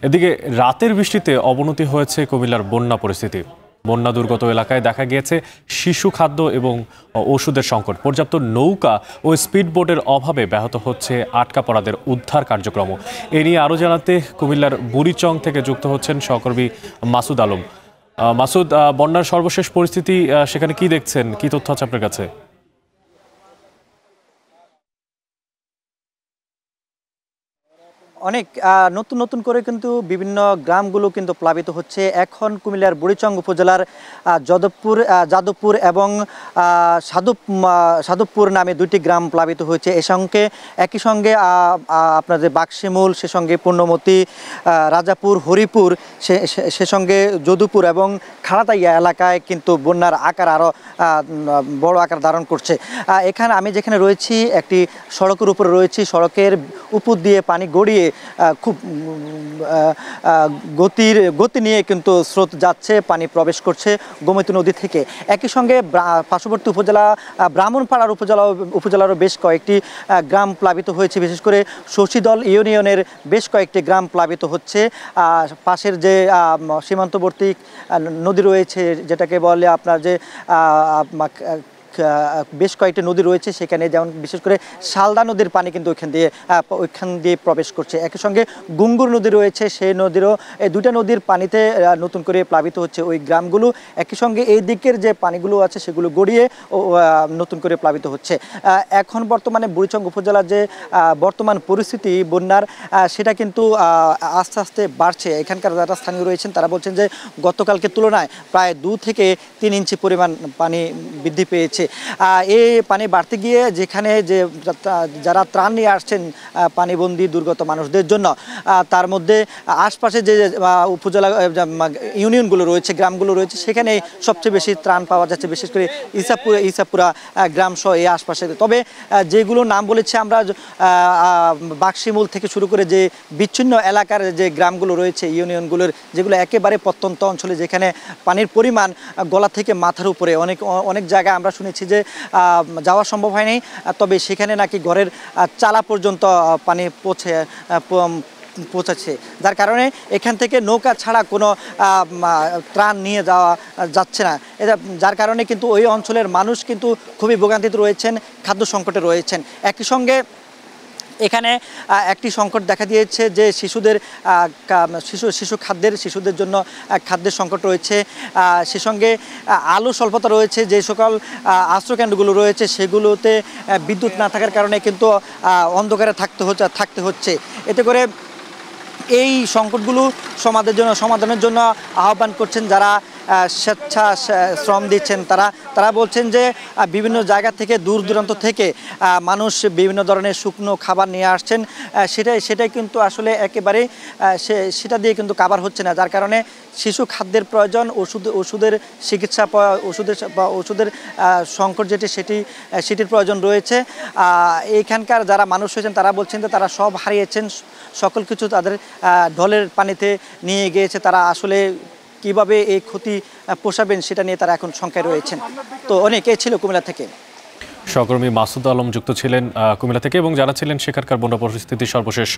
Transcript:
এদিকে রাতের বৃষ্টিতে অবনতি হয়েছে কুমিল্লার বন্যা পরিস্থিতি। বন্যা দুর্গত এলাকায় দেখা গিয়েছে শিশু খাদ্য এবং ওষুধের সংকট। পর্যাপ্ত নৌকা ও স্পিডবোটের অভাবে ব্যাহত হচ্ছে আটকা পড়াদের উদ্ধার কার্যক্রম। এ নিয়ে আরও জানাতে কুমিল্লার বুড়িচং থেকে যুক্ত হচ্ছেন সহকর্মী মাসুদ আলম। মাসুদ, বন্যার সর্বশেষ পরিস্থিতি সেখানে কি দেখছেন, কি তথ্য আছে আপনার কাছে? অনেক নতুন নতুন করে কিন্তু বিভিন্ন গ্রামগুলো কিন্তু প্লাবিত হচ্ছে। এখন কুমিল্লার বুড়িচং উপজেলার যাদবপুর এবং সাধবপুর নামে দুইটি গ্রাম প্লাবিত হয়েছে। একই সঙ্গে আপনাদের বাক্সিমূল, সে সঙ্গে পূর্ণমতি, রাজাপুর, হরিপুর, সে সঙ্গে যদুপুর এবং খাড়াতাইয়া এলাকায় কিন্তু বন্যার আকার আরও বড় আকার ধারণ করছে। এখানে আমি যেখানে রয়েছি একটি সড়কের উপরে রয়েছি। সড়কের উপর দিয়ে পানি গড়িয়ে খুব গতি নিয়ে কিন্তু স্রোত যাচ্ছে, পানি প্রবেশ করছে গোমতী নদী থেকে। একই সঙ্গে পার্শ্ববর্তী উপজেলা ব্রাহ্মণপাড়ার উপজেলারও বেশ কয়েকটি গ্রাম প্লাবিত হয়েছে। বিশেষ করে শশীদল ইউনিয়নের বেশ কয়েকটি গ্রাম প্লাবিত হচ্ছে। পাশের যে সীমান্তবর্তী নদী রয়েছে, যেটাকে বলে আপনার যে বেশ কয়েকটি নদী রয়েছে, সেখানে যেমন বিশেষ করে শালদা নদীর পানি কিন্তু ওইখান দিয়ে প্রবেশ করছে। একই সঙ্গে গুঙ্গুর নদী রয়েছে, সেই নদীরও এই দুইটা নদীর পানিতে নতুন করে প্লাবিত হচ্ছে ওই গ্রামগুলো। একই সঙ্গে এই দিকের যে পানিগুলো আছে সেগুলো গড়িয়ে নতুন করে প্লাবিত হচ্ছে। এখন বর্তমানে বুড়িচং উপজেলার যে বর্তমান পরিস্থিতি বন্যার, সেটা কিন্তু আস্তে আস্তে বাড়ছে। এখানকার যারা স্থানীয় রয়েছেন তারা বলছেন যে গতকালকে তুলনায় প্রায় 2 থেকে 3 ইঞ্চি পরিমাণ পানি বৃদ্ধি পেয়েছে। এই পানি বাড়তে গিয়ে যেখানে যে যারা ত্রাণ নিয়ে আসছেন পানিবন্দী দুর্গত মানুষদের জন্য, তার মধ্যে আশপাশে যে উপজেলা ইউনিয়নগুলো রয়েছে, গ্রামগুলো রয়েছে, সেখানে সবচেয়ে বেশি ত্রাণ পাওয়া যাচ্ছে, বিশেষ করে ইসাপুরা গ্রাম সহ এই আশপাশে। তবে যেগুলো নাম বলেছে আমরা, বাক্সিমূল থেকে শুরু করে যে বিচ্ছিন্ন এলাকার যে গ্রামগুলো রয়েছে, ইউনিয়নগুলোর, যেগুলো একেবারে প্রত্যন্ত অঞ্চলে, যেখানে পানির পরিমাণ গলা থেকে মাথার উপরে, অনেক জায়গায় আমরা শুনেছি যে যাওয়া সম্ভব হয়নি। তবে সেখানে নাকি ঘরের চালা পর্যন্ত পানি পৌঁছাচ্ছে, যার কারণে এখান থেকে নৌকা ছাড়া কোনো ত্রাণ নিয়ে যাওয়া যাচ্ছে না। যার কারণে কিন্তু ওই অঞ্চলের মানুষ কিন্তু খুবই ভোগান্তিতে রয়েছেন, খাদ্য সংকটে রয়েছেন। একই সঙ্গে এখানে একটি সংকট দেখা দিয়েছে যে শিশুদের জন্য খাদ্যের সংকট রয়েছে। সে সঙ্গে আলো স্বল্পতা রয়েছে। যে সকল আশ্রয়কেন্দ্রগুলো রয়েছে সেগুলোতে বিদ্যুৎ না থাকার কারণে কিন্তু অন্ধকারে থাকতে হচ্ছে। এতে করে এই সংকটগুলো সমাধানের জন্য আহ্বান করছেন যারা স্বেচ্ছা শ্রম দিচ্ছেন। তারা বলছেন যে বিভিন্ন জায়গা থেকে দূর দূরান্ত থেকে মানুষ বিভিন্ন ধরনের শুকনো খাবার নিয়ে আসছেন। সেটাই কিন্তু আসলে একেবারে সেটা দিয়ে কিন্তু কাভার হচ্ছে না, যার কারণে শিশু খাদ্যের প্রয়োজন, ওষুধের চিকিৎসা, ওষুধের সংকট সেটির প্রয়োজন রয়েছে। এইখানকার যারা মানুষ হয়েছেন তারা বলছেন যে তারা সব হারিয়েছেন, সকল কিছু তাদের ঢলের পানিতে নিয়ে গিয়েছে। তারা আসলে কিভাবে এই ক্ষতি পোষাবেন সেটা নিয়ে তারা এখন শঙ্কায় রয়েছেন। তো অনেকেই ছিল কুমিল্লা থেকে। সহকর্মী মাসুদ আলম যুক্ত ছিলেন কুমিল্লা থেকে এবং জানাচ্ছিলেন সেখানকার বন্যা পরিস্থিতি সর্বশেষ।